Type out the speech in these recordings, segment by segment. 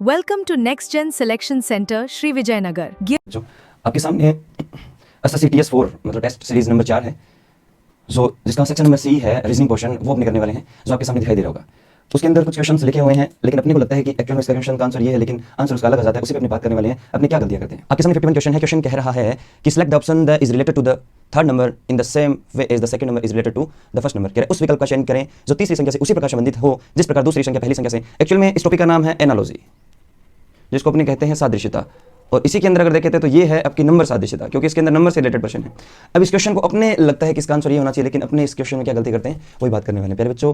Welcome to Next Gen Selection Center, Shri Vijayanagar. जो आपके सामने एसएससी TS4 मतलब टेस्ट सीरीज नंबर 4 है, जो जिसका सेक्शन नंबर सी है रीजनिंग पोर्शन, वो अपने करने वाले हैं, जो आपके सामने दिखाई दे रहा होगा। तो उसके अंदर कुछ क्वेश्चंस लिखे हुए हैं, लेकिन अपने को लगता है कि एक्चुअल में इसका क्वेश्चन का आंसर ये है, लेकिन आंसर उसका अलग आ जाता है। उसी पे अपनी बात करने वाले हैं, अपने क्या गलतियां करते हैं। आपके सामने 51 क्वेश्चन है। क्वेश्चन कह रहा है कि select the option that is related to the third number in the same way as the second number is related to the first number. कह रहा है उस विकल्प का चयन करें जो तीसरी संख्या से उसी प्रकार संबंधित हो जिस प्रकार दूसरी संख्या पहली संख्या से। एक्चुअल में इस टॉपिक का नाम है एनालॉजी, जिसको अपने कहते हैं सादृश्यता। और इसी के अंदर अगर देखें तो ये है आपकी नंबर सादृश्यता, क्योंकि इसके अंदर नंबर से रिलेटेड प्रश्न है। अब इस क्वेश्चन को अपने लगता है कि इसका आंसर ये होना चाहिए, लेकिन अपने इस क्वेश्चन में क्या गलती करते हैं वही बात करने वाले हैं। प्यारे बच्चों,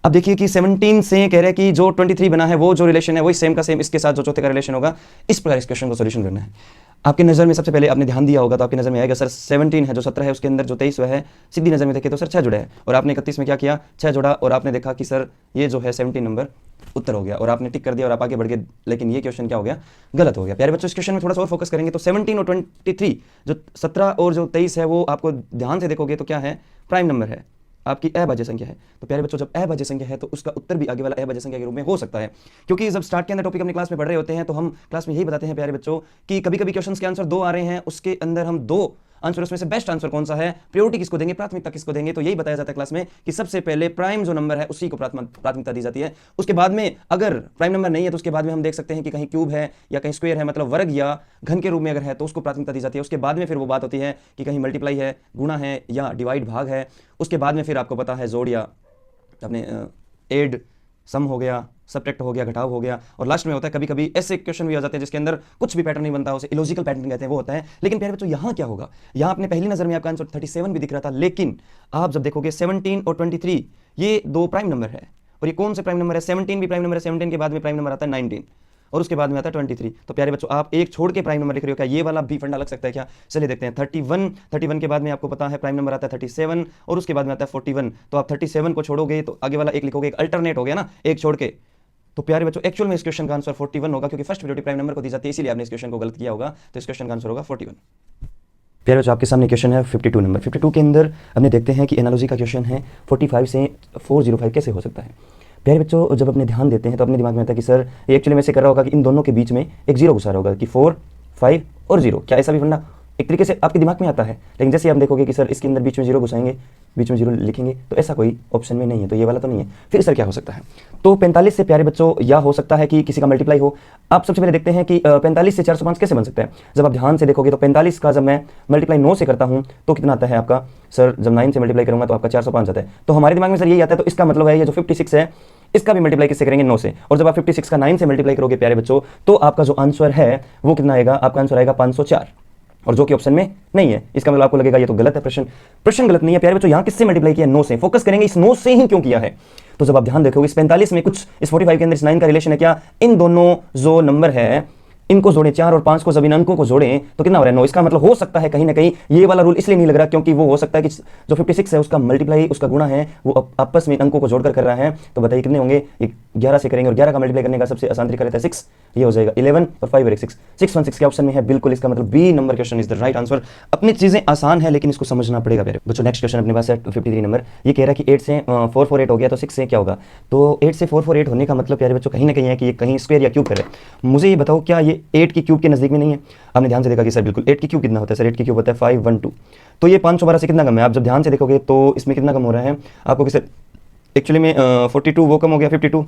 अब देखिए कि 17 से कह रहे हैं कि जो 23 बना है वो जो रिलेशन है वही सेम का सेम इसके साथ जो चौथे का रिलेशन होगा, इस प्रकार इस क्वेश्चन को सोल्यूशन करना है। आपकी नज़र में सबसे पहले आपने ध्यान दिया होगा तो आपकी नज़र में आएगा सर 17 है, जो 17 है उसके अंदर जो 23 है, सीधी नज़र में देखे तो सर 6 जुड़ा है, और आपने 31 में क्या किया 6 जोड़ा, और आपने देखा कि सर ये जो है 17 नंबर उत्तर हो गया, और आपने टिक कर दिया और आप आगे बढ़ गए। लेकिन ये क्वेश्चन क्या हो गया, गलत हो गया। प्यारे बच्चों, इस क्वेश्चन में थोड़ा सा और फोकस करेंगे तो 17 और 23, जो 17 और जो 23 है, वो आपको ध्यान से देखोगे तो क्या है, प्राइम नंबर है, आपकी अभाज्य संख्या है। तो प्यारे बच्चों, जब अभाज्य संख्या है तो उसका उत्तर भी आगे वाला अभाज्य संख्या के रूप में हो सकता है, क्योंकि जब स्टार्ट के अंदर टॉपिक अपनी क्लास में पढ़ रहे होते हैं तो हम क्लास में यही बताते हैं प्यारे बच्चों कि कभी कभी क्वेश्चंस के आंसर 2 आ रहे हैं, उसके अंदर हम 2 आंसर, उसमें से बेस्ट आंसर कौन सा है, प्रायोरिटी किसको देंगे, प्राथमिकता किसको देंगे, तो यही बताया जाता है क्लास में कि सबसे पहले प्राइम जो नंबर है उसी को प्राथमिकता दी जाती है। उसके बाद में अगर प्राइम नंबर नहीं है तो उसके बाद में हम देख सकते हैं कि कहीं क्यूब है या कहीं स्क्वायर है, मतलब वर्ग या घन के रूप में अगर है तो उसको प्राथमिकता दी जाती है। उसके बाद में फिर वो बात होती है कि कहीं मल्टीप्लाई है, गुणा है या डिवाइड भाग है। उसके बाद में फिर आपको पता है जोड़ या अपने एड, सम हो गया, सब्ट्रैक्ट हो गया, घटाव हो गया, और लास्ट में होता है कभी कभी ऐसे क्वेश्चन भी आ जाते हैं जिसके अंदर कुछ भी पैटर्न नहीं बनता, उसे इलॉजिकल पैटर्न कहते हैं, वो होता है। लेकिन प्यारे बच्चों, यहाँ क्या होगा, यहाँ अपने पहली नजर में आपका आंसर 37 भी दिख रहा था, लेकिन आप जब देखोगे 17 और 23 ये 2 प्राइम नंबर है, और ये कौन से प्राइम नंबर है, 17 भी प्राइम नंबर है, 17 के बाद में प्राइम नंबर आता है 19, और उसके बाद में आता है 23। तो प्यारे बच्चों, आप एक छोड़ के प्राइम नंबर लिख रहे हो, क्या ये वाला भी फंडा लग सकता है क्या? चलिए देखते हैं। 31 के बाद में आपको पता है प्राइम नंबर आता है 37, और उसके बाद में आता है 41। तो आप 37 को छोड़ोगे तो आगे वाला एक लिखोगे, एक अल्टरनेट हो गया ना, एक छोड़ के। तो प्यारे बच्चों, एक्चुअल में इस क्वेश्चन का आंसर 41 होगा, क्योंकि फर्स्ट प्रायोरिटी प्राइम नंबर को दी जाती है, इसीलिए आपने इस क्वेश्चन को गलत किया होगा। तो इस क्वेश्चन का आंसर होगा 41। प्यारे बच्चों, आपके सामने क्वेश्चन है 52 नंबर। 52 के अंदर हमने देखते हैं कि एनालॉजी का क्वेश्चन है 45 से 405 कैसे हो सकता है। प्यारे बच्चों, जब अपने ध्यान देते हैं तो अपने दिमाग में आता है कि सर ये एक्चुअली में से कर रहा होगा कि इन दोनों के बीच में एक जीरो घुसा रहा होगा कि 4, 5 और 0। क्या ऐसा भी फंडा एक तरीके से आपके दिमाग में आता है? लेकिन जैसे आप देखोगे कि सर इसके अंदर बीच में जीरो घुसाएंगे, बीच में जीरो लिखेंगे, तो ऐसा कोई ऑप्शन में नहीं है, तो ये वाला तो नहीं है। फिर सर क्या हो सकता है? तो 45 से प्यारे बच्चों या हो सकता है कि किसी का मल्टीप्लाई हो। आप सबसे पहले देखते हैं कि 45 से 405 कैसे बन सकता है। जब आप ध्यान से देखोगे तो 45 का जब मैं मल्टीप्लाई 9 से करता हूं तो कितना आता है आपका, सर जब 9 से मल्टीप्लाई करूंगा तो आपका 405 आता है। तो हमारे दिमाग में सर यही आता है, तो इसका मतलब है ये जो 56 है इसका भी मल्टीप्लाई किससे करेंगे, 9 से। और जब आप 56 का 9 से मल्टीप्लाई करोगे प्यारे बच्चों, तो आपका जो आंसर है वो कितना आएगा, आपका आंसर आएगा 504, और जो कि ऑप्शन में नहीं है। इसका मतलब आपको लगेगा ये तो गलत है, प्रश्न गलत नहीं है। प्यारे बच्चों, यहां किससे मल्टीप्लाई किया, 9 से। फोकस करेंगे इस 9 से ही क्यों किया है। तो जब आप ध्यान देखोगे इस 45 में कुछ, इस 45 के अंदर इस 9 का रिलेशन है क्या, इन दोनों जो नंबर है इनको जोड़ें, 4 और 5 को जब इन अंकों को जोड़ें तो कितना हो रहा है, 9। इसका मतलब हो सकता है कहीं ना कहीं ये वाला रूल इसलिए नहीं लग रहा क्योंकि वो हो सकता है कि जो 56 है उसका मल्टीप्लाई, उसका गुणा है, वो आपस में अंकों को जोड़कर कर रहा है। तो बताइए कितने होंगे, 11 से करेंगे, और 11 का मल्टीप्लाई करने का सबसे आसान तरीका रहता है 6, ये हो जाएगा 11 और 5 और 6, 616 के ऑप्शन में है बिल्कुल। इसका मतलब B number question is the right answer. अपनी चीजें आसान है लेकिन इसको समझना पड़ेगा प्यारे बच्चों। नेक्स्ट क्वेश्चन अपने पास है 53 नंबर। ये कह रहा है कि 8 से 448 हो गया तो 6 से क्या होगा। तो 8 से 448 होने का मतलब प्यारे बच्चों कहीं ना कहीं है कि ये कहीं स्क्वायर या क्यूब करे। मुझे ये बताओ, क्या ये 8 की क्यूब के नजदीक में नहीं है? आपने ध्यान से देखा कि सर बिल्कुल 8 की क्यूब कितना होता है, सर 8 की क्यूब होता है 512। तो ये 512 से कितना कम है, आप जब ध्यान से देखोगे तो इसमें कितना कम हो रहा है आपको, कि सर एक्चुअली में 42 वो कम हो गया, 52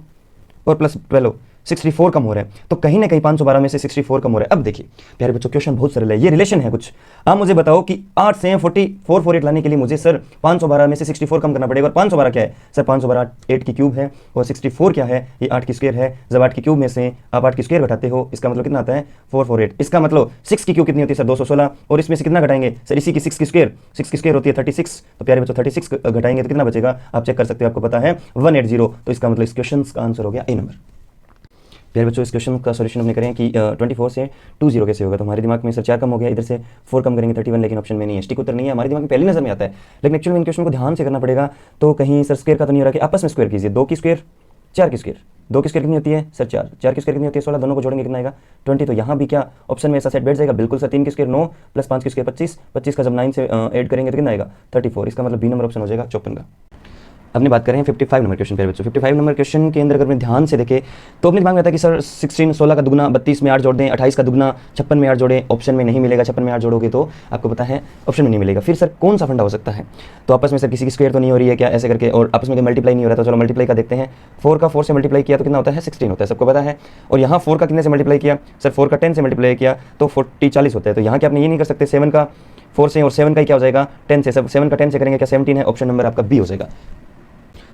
और प्लस 12 64 कम हो रहा है। तो कहीं ना कहीं 512 में से 64 कम हो रहा है। अब देखिए प्यारे बच्चों, क्वेश्चन बहुत सरल है, ये रिलेशन है कुछ। आप मुझे बताओ कि 8 से 448 लाने के लिए मुझे सर 512 में से 64 कम करना पड़ेगा। और 512 क्या है सर, 512 8 की क्यूब है, और 64 क्या है, ये 8 की स्क्वायर है। जब 8 की क्यूब में से आप 8 की स्क्वायर घटाते हो, इसका मतलब कितना आता है 448। इसका मतलब 6 की क्यूब कितनी होती है सर, 216, और इसमें से कितना घटाएंगे सर, इसी की 6 की स्क्वायर होती है 36। तो प्यारे बच्चों 36 घटाएंगे तो कितना बचेगा, आप चेक कर सकते हो, आपको पता है 180। तो इसका मतलब इस क्वेश्चन का आंसर हो गया ए नंबर। प्यारे बच्चों, इस क्वेश्चन का सॉल्यूशन हमने करें कि 24 से 20 कैसे होगा। तो हमारे दिमाग में सर 4 कम हो गया, इधर से 4 कम करेंगे 31, लेकिन ऑप्शन में नहीं है, स्टिक उत्तर नहीं है। हमारे दिमाग में पहली नजर में आता है, लेकिन एक्चुअली इन क्वेश्चन को ध्यान से करना पड़ेगा। तो कहीं सर स्क्वायर का तो नहीं हो रहा कि आपस में स्क्वायर कीजिए, 2 की स्क्वायर 4 की स्क्वायर, 2 की स्क्वायर कितनी होती है सर 4, 4 की स्क्वायर कितनी होती है 16, दोनों को जोड़ेंगे कितना आएगा 20। तो यहाँ भी क्या ऑप्शन में ऐसा सेट बैठ जाएगा, बिल्कुल सर 3 की स्क्वायर 9 प्लस 5 की स्क्वायर 25, 25 का जब 9 से ऐड करेंगे तो कितना आएगा 34। इसका मतलब बी नंबर ऑप्शन हो जाएगा 54 का। अपनी बात करें 55 नंबर क्वेश्चन पे बच्चों। 55 नंबर क्वेश्चन के अंदर अगर मैं ध्यान से देखें तो अपने दिमाग में आता है कि सर 16 का दुगना 32 में 8 जोड़ दें, 28 का दुगना 56 में 8 जोड़ें, ऑप्शन में नहीं मिलेगा। 56 में 8 जोड़ोगे तो आपको पता है ऑप्शन में नहीं मिलेगा। फिर सर कौन सा फंडा हो सकता है? तो आपस में सर किसी की स्क्वायर तो नहीं हो रही है क्या ऐसे करके, और आपस में मल्टीप्लाई नहीं हो रहा, तो चलो मल्टीप्लाई का देखते हैं। 4 का 4 से मल्टीप्लाई किया तो कितना होता है? 16 होता है, सबको पता है। और यहाँ 4 का कितने से मल्टीप्लाई किया? सर 4 का 10 से मल्टीप्लाई किया तो 40 होता है। तो यहाँ क्या आपने ये नहीं कर सकते 7 का 4 से, और 7 का क्या हो जाएगा 10 से, सब 7 का 10 से करेंगे क्या 17 है, ऑप्शन नंबर आपका बी हो जाएगा।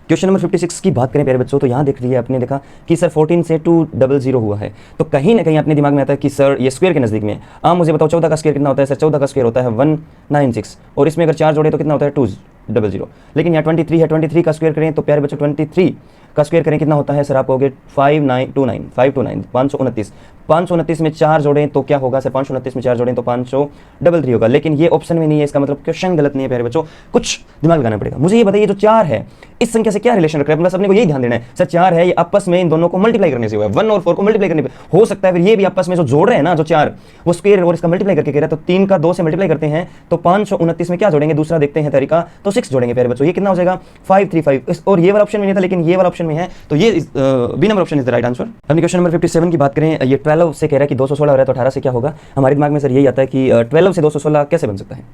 क्वेश्चन नंबर 56 की बात करें प्यारे बच्चों, तो यहाँ देख लीजिए आपने देखा कि सर 14 से 200 हुआ है, तो कहीं ना कहीं अपने दिमाग में आता है कि सर ये स्क्वायर के नज़दीक में है। मुझे बताओ 14 का स्क्वायर कितना होता है? सर 14 का स्क्वायर होता है 196, और इसमें अगर 4 जोड़े तो कितना होता है 200। लेकिन यहाँ 23 है, 23 का स्क्वायर करें तो प्यारे बच्चों 23 का स्क्वायर करें कितना होता है? सर आप कहोगे 529 529 में 4 जोड़ें तो क्या होगा? सर 529 में 4 जोड़ें तो 533 होगा। लेकिन ये ऑप्शन में नहीं है, इसका मतलब क्वेश्चन गलत नहीं है प्यारे बच्चों, कुछ दिमाग लगाना पड़ेगा। मुझे ये बताइए जो 4 है इस संख्या से क्या रिलेशन रख रहा है? बस अपने को यही ध्यान देना है। सर 4 है, ये आपस में इन दोनों को मल्टीप्लाई करने से हुआ है, 1 और 4 को मल्टीप्लाई करने पे हो सकता है। फिर ये भी आपस में जो जोड़ रहे हैं ना, जो 4 वो स्क्वायर और इसका मल्टीप्लाई करके कह रहा है, तो 3 का 2 से मल्टीप्लाई करते हैं तो 529 में क्या जोड़ेंगे? दूसरा देखते हैं तरीका, तो 6 जोड़ेंगे प्यारे बच्चों। ये कितना हो जाएगा 535, और ये वाला ऑप्शन में नहीं था लेकिन ये वाला ऑप्शन में है, तो ये B number option is the right answer. अपनी क्वेश्चन नंबर 57 की बात करें, ये 12 से कह रहा है कि 216 हो रहा है तो 18 से क्या होगा? हमारे दिमाग में सर यही आता है कि 12 से 216 कैसे बन सकता है?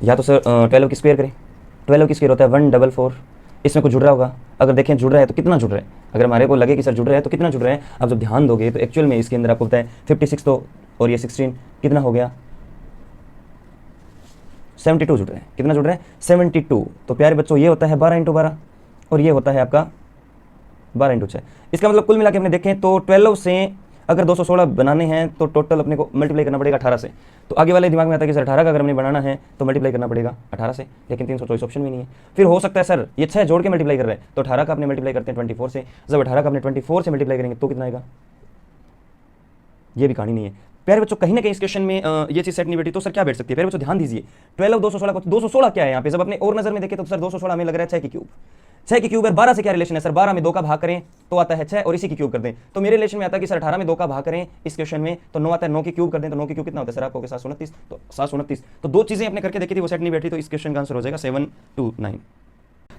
या तो सर 12 की स्क्वायर करें, 12 की स्क्वायर होता है 144, इसमें कुछ जुड़ रहा होगा, अगर देखें जुड़ रहा है तो कितना जुड़ रहा है, अगर हमारे को लगे कि सर जुड़ रहा है तो कितना जुड़ रहा है, आप जब ध्यान दोगे तो एक्चुअल में इसके अंदर आपको पता है 56 तो, और ये 16 कितना हो गया 72 जुड़ रहा है। कितना जुड़ रहा है 72। तो प्यारे बच्चों ये होता है 12 × 12 और ये होता है आपका 12 × 6। इसका मतलब कुल मिला के अपने देखें तो 12 से अगर 216 बनाने हैं तो टोटल अपने को मल्टीप्लाई करना पड़ेगा 18 से। तो आगे वाले दिमाग में आता है कि सर 18 का अगर हमने बनाना है तो मल्टीप्लाई करना पड़ेगा 18 से, लेकिन 324 ऑप्शन भी नहीं है। फिर हो सकता है सर ये 6 जोड़ के मल्टीप्लाई कर रहे हैं, तो 18 का अपने मल्टीप्लाई करते हैं 24 से, जब 18 का अपने 24 से मल्टीप्लाई करेंगे तो कितना आएगा? ये भी कहानी नहीं है प्यारे बच्चों। कहीं ना कहीं इस क्वेश्चन में ये चीज सेट नहीं बैठी, तो सर क्या बैठ सकती है प्यारे बच्चों? ध्यान दीजिए 12 216 को 216 क्या है यहाँ पे, जब अपने और नजर में देखें तो सर 216 हमें लग रहा है 6 की क्यूब। 6 की क्यूब है, 12 से क्या रिलेशन है सर? 12 में 2 का भाग करें तो आता है 6 और इसी की क्यूब कर दें, तो मेरे रिलेशन में आता है कि सर 18 में 2 का भाग करें इस क्वेश्चन में तो 9 आता है, 9 की क्यूब कर दें तो 9 की क्यूब कितना होता है सर? आपको 729, तो 729। तो दो चीजें आपने करके देखी थी वो सेट नहीं बैठी, तो इस क्वेश्चन का आंसर हो जाएगा 729।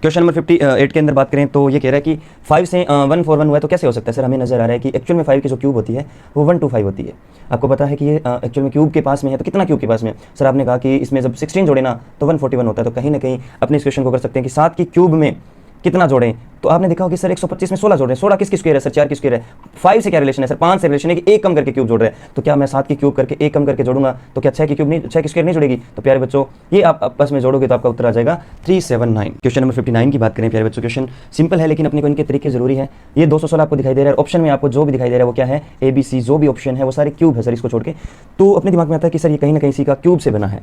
क्वेश्चन नंबर 58 के अंदर बात करें तो ये कह रहा है कि 5 से 141 हुआ है तो कैसे हो सकता है? सर हमें नजर आ रहा है कि एक्चुअल में 5 की जो क्यूब होती है वो 125 होती है। आपको पता है कि ये एक्चुअल में क्यूब के पास में है, तो कितना क्यूब के पास में? सर आपने कहा कि इसमें जब 16 जोड़े ना तो 141 होता है, तो कहीं ना कहीं अपने इस क्वेश्चन को कर सकते हैं कि 7 की क्यूब में कितना जोड़ें, तो आपने देखा कि सर 125 में 16 जोड़ रहे हैं, 16 किसकी स्क्वायर है सर? 4 की स्क्वायर है। 5 से क्या रिलेशन है सर? 5 से रिलेशन है कि एक कम करके क्यूब जोड़ रहे हैं, तो क्या मैं 7 की क्यूब करके एक कम करके जोड़ूंगा तो क्या 6 की क्यूब नहीं, 6 की स्क्वायर नहीं जुड़ेगी? तो प्यारे बच्चों ये आप आपस में जोड़ोगे तो आपका उत्तर आ जाएगा 379। क्वेश्चन नंबर 59 की बात करें प्यारे बच्चों, क्वेश्चन सिंपल है लेकिन अपने को इनके तरीके जरूरी है। ये 216 आपको दिखाई दे रहा है, ऑप्शन में आपको जो भी दिखाई दे रहा है वो क्या है? ABC, जो भी ऑप्शन है वो सारे क्यूब है सर, इसको छोड़ के। तो अपने दिमाग में आता है कि सर ये कहीं ना कहीं सी का क्यूब से बना है।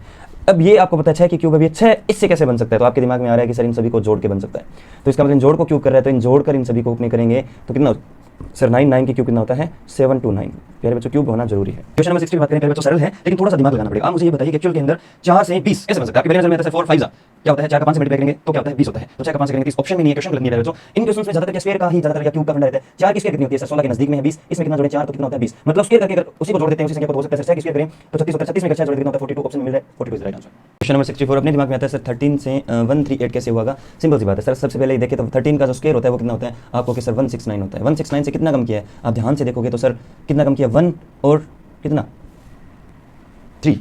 अब ये आपको पता है 6 की क्यूब, अब ये 6 इससे कैसे बन सकता है? तो आपके दिमाग में आ रहा है कि सर इन सभी को जोड़ के बन सकता है, तो इसका मतलब इन जोड़ को क्यूब कर रहा है, तो इन जोड़ कर इन सभी को अपने करेंगे तो कितना सर 9 की क्यूब कितना होता है? 729। प्यारे बच्चों क्यूब होना जरूरी है। क्वेश्चन नंबर 60 की बात करें प्यारे बच्चों, सरल है लेकिन थोड़ा सा दिमाग लगाना पड़ेगा। आप मुझे ये बताइए कि एक्चुअल के अंदर 4 से 20 कैसे बन सकता है? आपके पहले नजर में आता है 4 5 क्या होता है? 4 का 5 से मल्टीप्लाई करेंगे तो क्या होता है? 20 होता है, तो 4 का 5 से करेंगे तो ऑप्शन में नहीं है, क्वेश्चन गलत नहीं है बच्चों। इन क्वेश्चंस में ज्यादातर स्क्वायर का ही ज्यादातर या क्यूब का फंडा रहता है। 4 की स्क्वायर कितनी होती है सर? 16 के नजदीक में है 20, इसमें कितना जोड़े 4 तो कितना होता है 20, मतलब स्क्वायर करके अगर उसी को जोड़ देते हैं उसी संख्या को तो हो सकता है 6 की स्क्वायर करें तो 36 होता है, 36 में 6 जोड़ कितना होता है 42, ऑप्शन में मिल रहा है 42 is right answer. Question number 64 अपने दिमाग में आता है सर 13 से 138 कैसे होगा? सिंपल सी बात है सर, सबसे पहले देखें तो 13 का जो स्क्वायर होता है वो कितना होता है आपको? कि सर 169 होता है। 169 से कितना कम किया है? आप ध्यान से देखोगे तो सर कितना कम किया? 1 और कितना 3,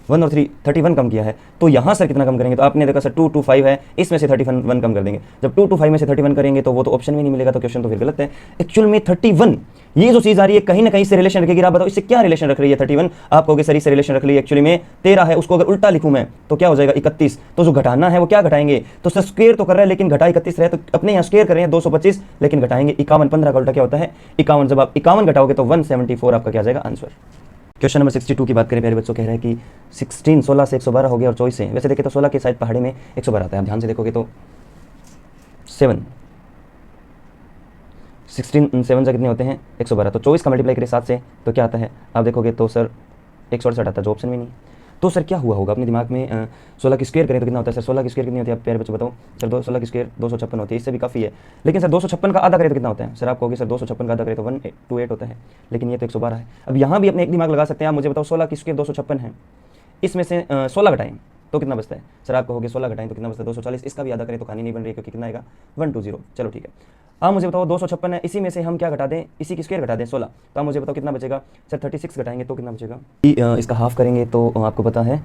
1 और 3 31 कम किया है। तो यहाँ सर कितना कम करेंगे? तो आपने देखा सर 2 2 5 है, इसमें से 31 कम कर देंगे। जब 2 2 5 में से 31 करेंगे तो वो तो ऑप्शन में नहीं मिलेगा, तो क्वेश्चन तो फिर गलत है। एक्चुअल में 31 ये जो चीज आ रही है कहीं ना कहीं से रिलेशन रखेगी। आप बताओ इससे क्या रिलेशन रख रही है 31? आप कहोगे सर इससे रिलेशन रख रही है एक्चुअली में 13 है, उसको अगर उल्टा लिखूं मैं तो क्या हो जाएगा 31। तो जो घटाना है वो क्या घटाएंगे? तो सर स्क्वायर तो कर रहा है लेकिन घटा 31 रहे, तो अपने यहाँ स्क्वायर कर रहे हैं 225 लेकिन घटाएंगे 51। 15 का उल्टा क्या होता है 51, जब आप 51 घटाओगे तो 174 आपका क्या आ जाएगा आंसर। क्वेश्चन नंबर 62 की बात करें प्यारे बच्चों, कह रहा है कि 16 से 112 हो गया और 24 से, वैसे देखें तो 16 के साइड पहाड़ी में 112 आता है, आप ध्यान से देखोगे तो 7 से कितने होते हैं 112, तो 24 का मल्टीप्लाई करें 7 से तो क्या आता है? आप देखोगे तो सर 168 आता है, जो ऑप्शन में नहीं। तो सर क्या हुआ होगा अपने दिमाग में? 16 की स्क्वायर करें तो कितना होता है सर? 16 की स्क्वायर कितनी होती है आप प्यारे बच्चों बताओ? सर 16 की स्क्वायर 256 होती है, इससे भी काफ़ी है। लेकिन सर 256 का आधा करें तो कितना होता है? सर आप कहोगे सर 256 का आधा करें तो 128 होता है, लेकिन ये तो 112 है। अब यहाँ भी अपने एक दिमाग लगा सकते हैं आप, मुझे बताओ 16 की स्क्वायर 256 है, इसमें से 16 घटाएं तो कितना बचता है सर? आप कहोगे 16 घटाएं तो कितना बचता है? 240। इसका भी आधा करें तो कहानी नहीं बन रही है, क्योंकि कितना आएगा 120। चलो ठीक है, आप मुझे बताओ 256 है, इसी में से हम क्या घटा दें, इसी की स्क्वायर घटा दें 16, तो आप मुझे बताओ कितना बचेगा सर? 36 घटाएंगे तो कितना बचेगा? इसका हाफ करेंगे तो आपको पता है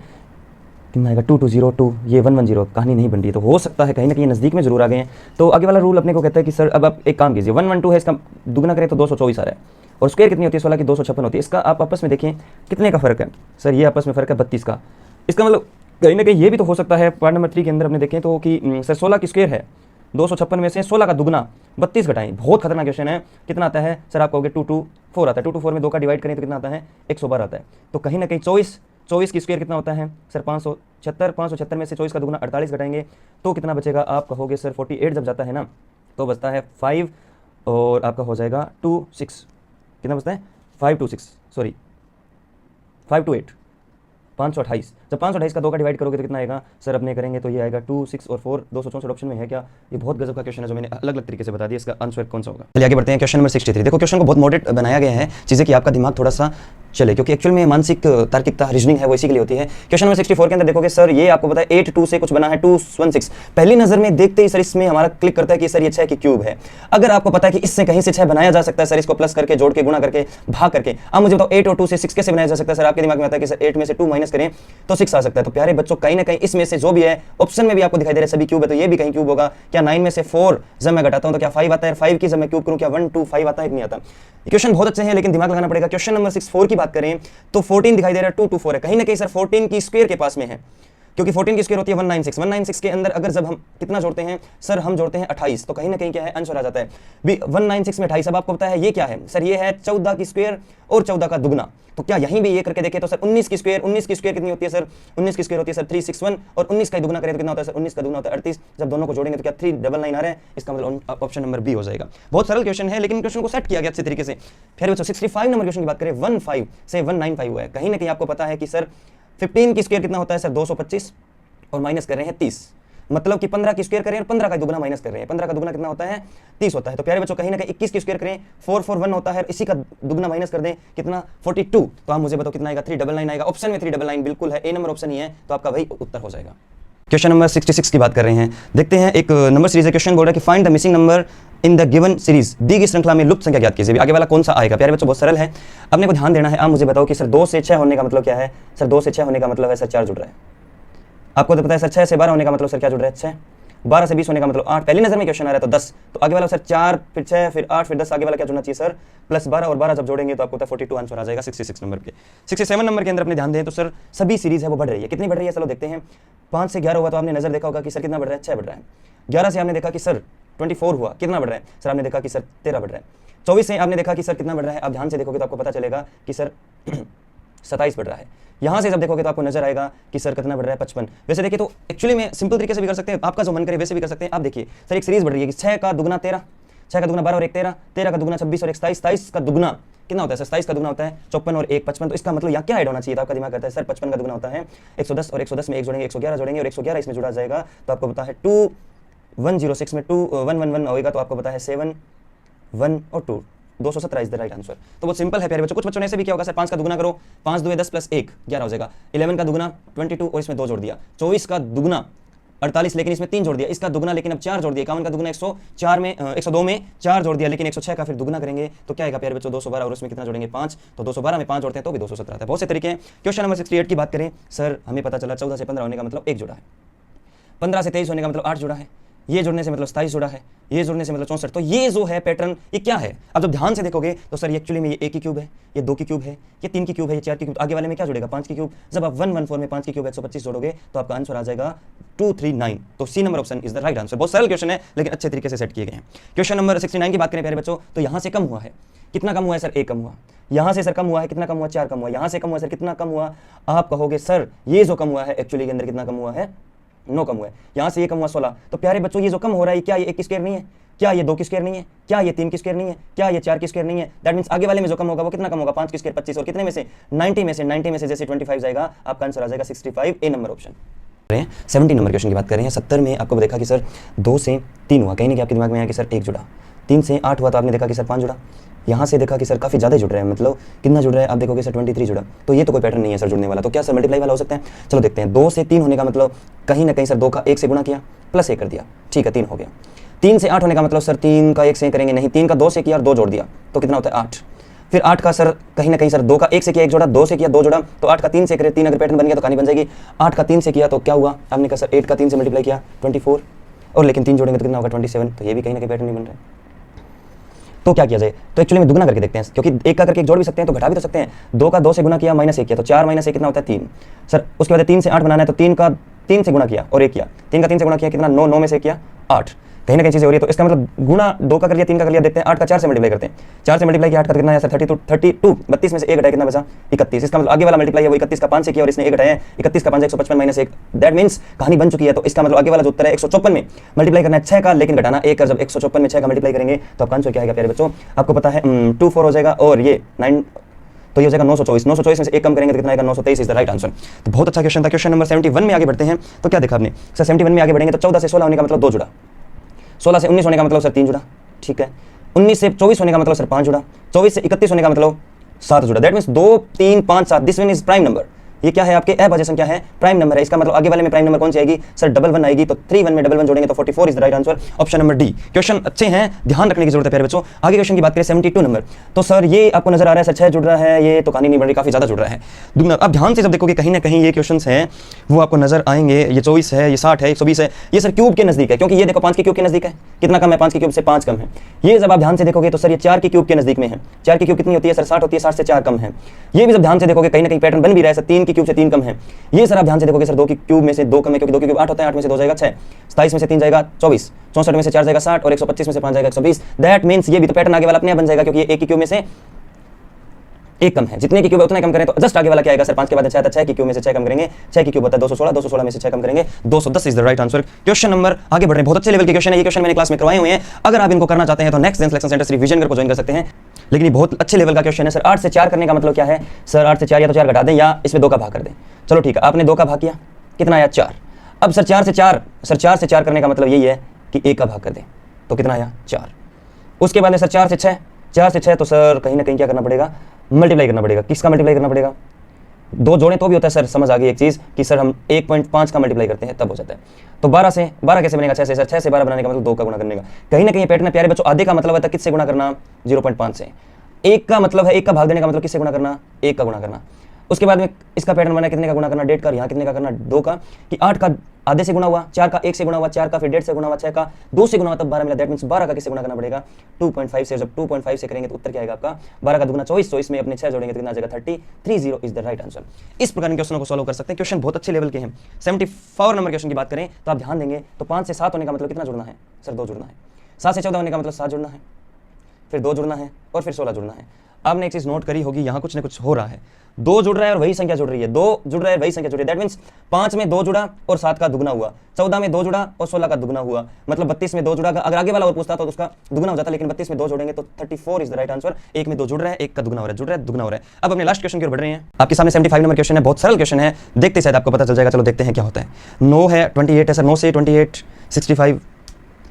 कितना आएगा 2202, ये 110। कहानी नहीं बन रही है, तो हो सकता है कहीं ना कहीं नज़दीक में जरूर आ गए हैं। तो आगे वाला रूल अपने को कहता है कि सर अब आप एक काम कीजिए, 112 है, इसका दुगना करें तो 224 आ रहा है, और स्क्वायर कितनी होती है 16 की? 256 होती है। इसका आप आपस में देखें कितने का फर्क है सर? ये आपस में फर्क है 32 का। इसका मतलब कहीं ना कहीं ये भी तो हो सकता है पार्ट नंबर 3 के अंदर अपने देखें तो कि सर 16 की स्क्वायर है 256 में से 16 का दुगना 32 घटाएं। बहुत खतरनाक क्वेश्चन है। कितना आता है सर? आप कहोगे 224 आता है। 224 में 2 का डिवाइड करें तो कितना आता है? 112 आता है। तो कहीं ना कहीं 24 की स्क्वायर कितना होता है सर? 576 में से 24 का दुगना 48 घटाएंगे तो कितना बचेगा? आप कहोगे सर 48 जब जाता है ना तो बचता है 5 और आपका हो जाएगा 26। कितना बचता है? 526, सॉरी 528, 528। जब 528 का 2 का डिवाइड करोगे तो कितना आएगा सर? अपने करेंगे तो ये आएगा 2, 6 और 4, 264 ऑप्शन में है क्या? ये बहुत गजब का क्वेश्चन है जो मैंने अलग अलग तरीके से बता दिया। इसका आंसर कौन सा होगा? चलिए आगे बढ़ते हैं। Question number 63। देखो क्वेश्चन को बहुत मॉडरेट बनाया गया है, चीज़ें कि आपका दिमाग थोड़ा सा चले, क्योंकि एक्चुअल में मानसिक तार्किकता रीजनिंग है वो इसी के लिए होती है। क्वेश्चन नंबर 64 के अंदर देखोगे सर ये आपको पता है 8 2 से कुछ बना है 216। पहली नजर में देखते ही सर इसमें हमारा क्लिक करता है कि सर ये 6 की क्यूब है। अगर आपको पता है कि इससे कहीं से 6 बनाया जा सकता है सर, इसको प्लस करके, जोड़ के, गुणा करके, भाग करके, अब मुझे बताओ 8 और 2 से 6 कैसे बनाया जा सकता है सर? आपके दिमाग में आता है कि सर 8 में से 2 माइनस करें तो 6 आ सकता है। तो प्यारे बच्चों कहीं ना कहीं इसमें से जो भी है ऑप्शन में भी आपको दिखाई दे रहा है सभी क्यूब है, तो ये भी कहीं क्यूब होगा। क्या 9 में से 4 जब मैं घटाता हूं तो क्या 5 आता है? 5 की जब मैं क्यूब करूं क्या 1 2 5 आता है कि नहीं आता? क्वेश्चन बहुत अच्छे हैं लेकिन दिमाग लगाना पड़ेगा। क्वेश्चन नंबर 64 की बात करें तो 14 दिखाई दे रहा है, 2 2 4 है। कहीं ना कहीं सर 14 की स्क्वायर के पास में है, क्योंकि 14 की स्क्वायर होती है 196। 196 के अंदर अगर जब हम कितना जोड़ते हैं सर? हम जोड़ते हैं 28, तो कहीं ना कहीं क्या है? आंसर आ जाता है भी 196 में 28। अब आपको पता है ये क्या है सर? ये है 14 की स्क्वायर और 14 का दुगना। तो क्या यहीं भी ये करके देखें तो सर 19 की स्क्वायर कितनी होती है सर? 19 की स्क्वायर होती है सर 361, और 19 का दुगना करें तो कितना होता है सर? 19 का दुगना होता है 38। जब दोनों को जोड़ेंगे तो क्या 399 आ रहा है? इसका मतलब ऑप्शन नंबर बी हो जाएगा। बहुत सरल क्वेश्चन है लेकिन क्वेश्चन को सेट किया गया अच्छे तरीके से। फिर बच्चों 65 नंबर क्वेश्चन की बात करें, 15 से 195 हुआ है। कहीं ना कहीं आपको पता है कि सर 15 की स्क्वायर कितना होता है सर? 225 और माइनस कर रहे हैं 30, मतलब कि 15 की स्क्वायर करें और 15 का दुगना माइनस कर रहे हैं। 15 का दुगना कितना होता है? 30 होता है। तो प्यारे बच्चों कहीं ना कहीं 21 की स्क्वायर करें 441 होता है, इसी का दुगना माइनस कर दें कितना? 42। तो आप मुझे बताओ कितना आएगा? 399 आएगा। ऑप्शन में 399 बिल्कुल है, ए नंबर ऑप्शन ही है, तो आपका वही उत्तर हो जाएगा। क्वेश्चन नंबर 66 की बात कर रहे हैं। देखते हैं, एक नंबर सीरीज है। क्वेश्चन बोल रहा है कि find the missing number in the given series. दी की श्रृंखला में लुप्त संख्या ज्ञात कीजिए। आगे वाला कौन सा आएगा? प्यारे बच्चों बहुत सरल है, अपने को ध्यान देना है। आप मुझे बताओ कि सर 2 से 6 होने का मतलब क्या है सर? 2 से 6 होने का मतलब है सर 4 जुड़ रहा है। आपको तो पता है सर 6 से 12 होने का मतलब सर क्या जुड़ रहा है? 6। 12 से 20 होने का मतलब 8। पहली नजर में क्वेश्चन आ रहा है तो 10। तो आगे वाला सर 4 फिर 6 फिर 8 फिर 10, आगे वाला क्या जुड़ना चाहिए सर? प्लस 12, और 12 जब जोड़ेंगे तो आपको 42 आंसर आ जाएगा 66 नंबर पे। 67 नंबर के अंदर अपने ध्यान दें तो सर सभी सीरीज है वो बढ़ रही है। कितनी बढ़ रही है? चलो देखते हैं। 5 से 11 हुआ तो आपने नजर देखा होगा कि सर कितना बढ़ रहा है? 6 बढ़ रहा है। 11 से आपने देखा कि सर 24 हुआ, कितना बढ़ रहा है सर? आपने देखा कि सर 13 बढ़ रहा है। 24 से आपने देखा कि सर कितना बढ़ रहा है? आप ध्यान से देखोगे तो आपको पता चलेगा कि सर 27 बढ़ रहा है। यहां से जब देखोगे तो आपको नजर आएगा कि सर कितना बढ़ रहा है? 55। वैसे देखिए तो एक्चुअली में सिंपल तरीके से भी कर सकते हैं, आपका जो मन करे वैसे भी कर सकते हैं। आप देखिए सर एक सीरीज बढ़ रही है कि 6 का दुगना 13, 6 का दुगना 12 और 1 13, 13 का दुगना 26 और 1 27, 27 का दुगना कितना होता है सर? 27 का दुगना होता है 54 और 1 55। तो इसका मतलब यहाँ क्या ऐड होना चाहिए? तो आपका दिमाग कहता है सर 55 का दुगना होता है 110, और 110 में 1 जोड़ेंगे 111 जोड़ेंगे और 111 इसमें जुड़ा जाएगा तो आपको पता है 2106 में 2111 होगा तो आपको पता है 7 1 और 2 217 इज द राइट आंसर। तो बहुत सिंपल है प्यारे बच्चों। कुछ बच्चों ने ऐसे भी किया होगा सर 5 का दुगना करो, 5 2 10 प्लस 1 11 हो जाएगा। 11 का दुगना 22 और इसमें 2 जोड़ दिया। 24 का दुगना 48 लेकिन इसमें 3 जोड़ दिया। इसका दुगना लेकिन अब 4 जोड़ दिया। 51 का दुगना 104 में 102 में 4 जोड़ दिया, लेकिन 106 का फिर दुगना करेंगे तो क्या आएगा प्यारे बच्चों? 212, और उसमें कितना जोड़ेंगे? 5। तो 212 में 5 जोड़ते हैं तो भी 217 आता है। बहुत से तरीके हैं। क्वेश्चन नंबर 68 की बात करें सर, हमें पता चला 14 से 15 होने का मतलब 1 जुड़ा है, 15 से 23 होने का मतलब 8 जुड़ा है, ये जोड़ने से मतलब 27 जुड़ा है, ये जोड़ने से मतलब 64। तो ये जो है पैटर्न ये क्या है? अब जब ध्यान से देखोगे तो सर एक्चुअली में ये 1 की क्यूब है, ये 2 की क्यूब है, ये 3 की क्यूब है, ये 4 की क्यूब। आगे वाले में क्या जुड़ेगा? 5 की क्यूब। जब आप 114 में 5 की क्यूब 125 जोड़ोगे तो आपका आंसर आ जाएगा 239। तो C number option is the right answer. बहुत सरल क्वेश्चन है लेकिन अच्छे तरीके से सेट किए गए हैं। क्वेश्चन नंबर 69 की बात करें प्यारे बच्चों तो यहाँ से कम हुआ है, कितना कम हुआ है सर? 1 कम हुआ। यहाँ से सर कम हुआ है, कितना कम हुआ? 4 कम हुआ। यहाँ से कम हुआ सर, कितना कम हुआ? आप कहोगे सर ये जो कम हुआ है एक्चुअली के अंदर कितना कम हुआ है? 9 कम हुआ है। यहाँ से ये कम हुआ 16। तो प्यारे बच्चों ये जो कम हो रहा है क्या ये 1 की स्क्वायर नहीं है? क्या ये 2 की स्क्वायर नहीं है? क्या ये 3 की स्क्वायर नहीं है? क्या ये 4 की स्क्वायर नहीं है? दैट मींस आगे वाले में जो कम होगा वो कितना कम होगा? 5 की स्क्वायर 25, और कितने में से? 90 में से। 90 में से जैसे 25 जाएगा आपका आंसर आ जाएगा 65, ए नंबर ऑप्शन। 70 नंबर क्वेश्चन की बात कर रहे हैं। 70 में आपको देखा कि सर 2 से 3 हुआ, कहीं नहीं कि आपके दिमाग में आया कि सर 1 जुड़ा। 3 से 8 हुआ तो आपने देखा कि सर 5 जुड़ा। यहाँ से देखा कि सर काफ़ी ज़्यादा जुड़ रहे हैं, मतलब कितना जुड़ रहा है आप देखोगे सर 23 जुड़ा, तो ये तो कोई पैटर्न नहीं है सर जुड़ने वाला, तो क्या सर मल्टीप्लाई वाला हो सकता है? चलो देखते हैं। 2 से 3 होने का मतलब कहीं ना कहीं सर 2 का 1 से गुणा किया प्लस 1 कर दिया, ठीक है 3 हो गया। 3 से 8 होने का मतलब सर 3 का 1 से करेंगे नहीं, 3 का 2 से किया और 2 जोड़ दिया तो कितना होता है 8। फिर 8 का सर कहीं ना कहीं सर 2 का 1 से किया 1 जोड़ा, 2 से किया 2 जोड़ा, तो 8 का 3 से करे 3 अगर पैटर्न बन गया तो कहानी बन जाएगी। 8 का 3 से किया तो क्या हुआ, आपने कहा सर 8 का 3 से मल्टीप्लाई किया 24, और लेकिन 3 जोड़ेंगे तो कितना होगा 27, तो ये भी कहीं ना कहीं पैटर्न नहीं बन रहा है। तो क्या किया जाए, तो एक्चुअली में दुगना करके देखते हैं, क्योंकि 1 का करके 1 जोड़ भी सकते हैं तो घटा भी तो सकते हैं। 2 का 2 से गुना किया -1 किया तो 4 - 1 कितना होता है 3 सर। उसके बाद 3 से 8 बनाना है तो 3 का 3 से गुना किया और 1 किया, 3 का 3 से गुना किया कितना 9, 9 में से किया 8, कहीं ना कहीं चीज़ें हो रही है। तो इसका मतलब गुना 2 का कर लिया 3 का कर लिया, देखते हैं 8 का 4 से मल्टीप्लाई करते हैं, 4 से मल्टीप्लाई किया 8 का कितना है सर 32, 32 में से 1 घटाया कितना बचा 31, इसका मतलब आगे वाला मल्टीप्लाई है वो 31 का 5 से किया और इसने 1 घटाया 31 का 5 155 - 1, दैट मीन्स कहानी बन चुकी है। तो इसका मतलब आगे वाला जो उत्तर है 154 में मल्टीप्लाई करना है 6 का, लेकिन घटाना 1 का, जब 154 में 6 का मल्टीप्लाई करेंगे तो आपका आंसर क्या आएगा प्यारे बच्चों, आपको पता है 24 हो जाएगा और ये 9, तो ये हो जाएगा 924, 924 में से 1 कम करेंगे तो कितना आएगा 923 इज द राइट आंसर। तो बहुत अच्छा क्वेश्चन था। क्वेश्चन नंबर 71 में आगे बढ़ते हैं, तो क्या देखा आपने सर 71 में आगे बढ़ेंगे तो 14 से 16 होने का मतलब 2 जुड़ा, 16 से 19 होने का मतलब सर 3 जुड़ा, ठीक है, 19 से 24 होने का मतलब सर 5 जुड़ा, 24 से 31 होने का मतलब 7 जुड़ा, that means 2 3 5 7, this one is prime number. ये क्या है आपके अभाज्य संख्या है, प्राइम नंबर है। इसका मतलब आगे वाले में प्राइम नंबर कौन सी आएगी सर, डबल 1 आएगी, तो 3 1 में डबल 1 जोड़ेंगे तो 44 is the right answer, option number D. Question अच्छे हैं, ध्यान रखने की जरूरत है प्यारे बच्चों। आगे क्वेश्चन की बात करें 72 नंबर, तो सर ये आपको नजर आ रहा है सर 6 जुड़ रहा है, ये तो कहानी नहीं बन रही, काफी ज्यादा जुड़ रहा है दुगना। अब ध्यान से जब देखोगे कहीं ना कहीं ये क्वेश्चन हैं वो आपको नजर आएंगे, ये 24 है, ये 60 है, 120 है, ये सर क्यूब के नजदीक है, क्योंकि ये देखो 5 के क्यूब के नजदीक है, कितना कम है 5 के क्यूब से 5 कम है। ये जब आप ध्यान से देखोगे तो सर ये 4 के क्यूब के नजदीक में है, 4 की क्यूब कितनी होती है सर 60 होती है, 60 से 4 कम है। ये भी जब ध्यान से देखोगे कहीं ना कहीं पैटर्न बन भी रहा है सर, 3 की क्यूब से 3 कम है। ये सर आप ध्यान से देखोगे सर 2 की क्यूब में से 2 कम है, क्योंकि 2 की क्यूब 8 होता है, 8 में से 2 जाएगा 6, 27 में से 3 जाएगा 24, 64 में से 4 जाएगा 60 और 125 में से 5 जाएगा 120, दैट मीन्स ये भी तो पैटर्न आगे वाला अपने आप बन जाएगा, क्योंकि ये 1 की क्यूब में से 1 कम है, जितने की क्यूब है उतने कम करें तो जस्ट आगे वाला क्या आएगा सर 5 के बाद 6 था, 6 की क्यूब में से 6 कम करेंगे, 6 की क्यूब होता है 216, 216 में से 6 कम करेंगे 210 is the right answer. Question number आगे बढ़ रहे हैं, बहुत अच्छे लेवल के क्वेश्चन है, ये क्वेश्चन मैंने क्लास में करवाए हुए हैं, अगर आप इनको करना चाहते हैं तो next gen selection centre Shri Vijaynagar को ज्वाइन कर सकते हैं। लेकिन ये बहुत अच्छे लेवल का क्वेश्चन है सर। 8 से 4 करने का मतलब क्या है सर, 8 से 4 या तो 4 घटा दें या इसमें 2 का भाग कर दें। चलो ठीक है, आपने 2 का भाग किया, कितना आया 4। अब सर 4 से 4 करने का मतलब यही है कि 1 का भाग कर दें तो कितना आया 4। उसके बाद में सर 4 से 6 तो सर कहीं ना कहीं क्या करना पड़ेगा, मल्टीप्लाई करना पड़ेगा। किसका मल्टीप्लाई करना पड़ेगा, 2 जोड़ें तो भी होता है सर, समझ आ गई एक चीज़ कि सर हम 1.5 का मल्टीप्लाई करते हैं तब हो जाता है। तो 12 से 12 कैसे बनेगा 6 से सर, 6 से 12 बनाने का मतलब 2 का गुणा करने का, कहीं ना कहीं पैटर्न है प्यारे बच्चों। आधे का मतलब होता है किससे गुणा करना 0.5 से, 1 का मतलब है 1 का भाग देने का मतलब किससे गुणा करना 1 का गुणा करना। उसके बाद में इसका पैटर्न बना कितने का गुणा करना 1.5 का, यहाँ कितने का करना 2 का, कि 8 का आधे से गुणा हुआ, 4 का 1 से गुणा हुआ, 4 का फिर 1.5 से गुणा हुआ, 6 का 2 से गुणा हुआ तब 12 मिला, दैट मींस 12 का किससे गुणा करना पड़ेगा 2.5 से। जब 2.5 से करेंगे तो उत्तर क्या आएगा आपका 12 का दुगना 24, तो इसमें अपने 6 जोड़ेंगे तो कितना आ जाएगा 30 इज द राइट आंसर। इस प्रकार के क्वेश्चनों को सॉल्व कर सकते हैं, क्वेश्चन बहुत अच्छे लेवल के हैं। 74 नंबर क्वेश्चन की बात करें तो आप ध्यान देंगे तो 5 से 7 होने का मतलब कितना जुड़ना है सर 2 जुड़ना है, 7 से 14 होने का मतलब 7 जुड़ना है, फिर 2 जुड़ना है और फिर 16 जुड़ना है। आपने एक चीज नोट करी होगी, यहाँ कुछ ना कुछ हो रहा है, 2 जुड़ रहा है और वही संख्या जुड़ रही है, 2 जुड़ रहा है वही संख्या जुड़ रही है, दैट मींस 5 में 2 जुड़ा और 7 का दुगना हुआ, 14 में 2 जुड़ा और 16 का दुगना हुआ, मतलब 32 में 2 जुड़ा। अगर आगे वाला और पूछता तो उसका दुगना हो जाता, लेकिन 32 में 2 जोड़ेंगे तो 34 इज द राइट आंसर। 1 में 2 जुड़ रहा है, 1 का दुगना हो रहा है, जुड़ रहा है दुगना हो रहा है। अब अपने लास्ट क्वेश्चन की ओर बढ़ रहे हैं, आपके सामने 75 नंबर क्वेश्चन है, बहुत सरल क्वेश्चन है, देखते शायद आपको पता चल जाएगा। चलो देखते हैं क्या होता है। 9 है 28 है सर, 9 से 28 65,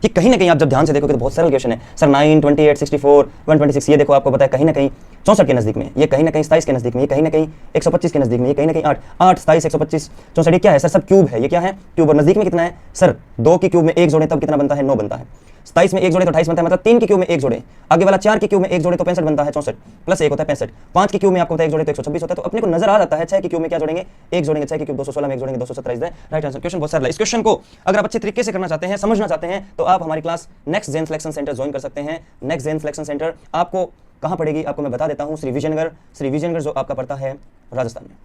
ये कहीं ना कहीं आप जब ध्यान से देखोगे तो बहुत सरल क्वेश्चन है सर। 9 28 64 126, ये देखो आपको पता है कहीं ना कहीं 64 के नजदीक में, ये कहीं ना कहीं 27 के नजदीक में, ये कहीं ना कहीं 125 के नजदीक में, ये कहीं ना कहीं 8 27 125 64, ये क्या है सर सब क्यूब है। ये क्या है क्यूब, और नजदीक में कितना है सर 2 की क्यूब में 1 जोड़े तब कितना बनता है 9 बनता है, 27 में 1 जोड़े तो 28 बनता है, मतलब 3 की क्यूब में 1 जोड़े, आगे वाला 4 की क्यूब में 1 जोड़े तो 65 बनता है 64 प्लस 1 होता है 65, 5 की क्यूब में आपको होता है 1 जोड़े तो 126 होता है। तो अपने को नजर आ जाता है 6 की क्यूब में क्या जोड़ेंगे 1 जोड़ेंगे, 6 की क्यूब 216 में 1 जोड़ेंगे 217 है राइट आंसर। क्वेश्चन बहुत सरल है। इस क्वेश्चन को अगर आप अच्छे तरीके से करना चाहते हैं, समझना चाहते हैं, तो आप हमारी class next gen selection centre join कर सकते हैं। नेक्स्ट जेन सिलेक्शन सेंटर आपको कहां पड़ेगी आपको मैं बता देता हूं, श्री विजयनगर जो आपका पड़ता है राजस्थान में,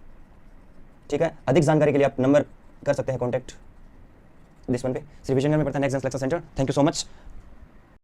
ठीक है। अधिक जानकारी के लिए आप नंबर कर सकते हैं कॉन्टैक्ट दिस वन पे, श्री विजयनगर में पड़ता है next gen selection centre. Thank you so much.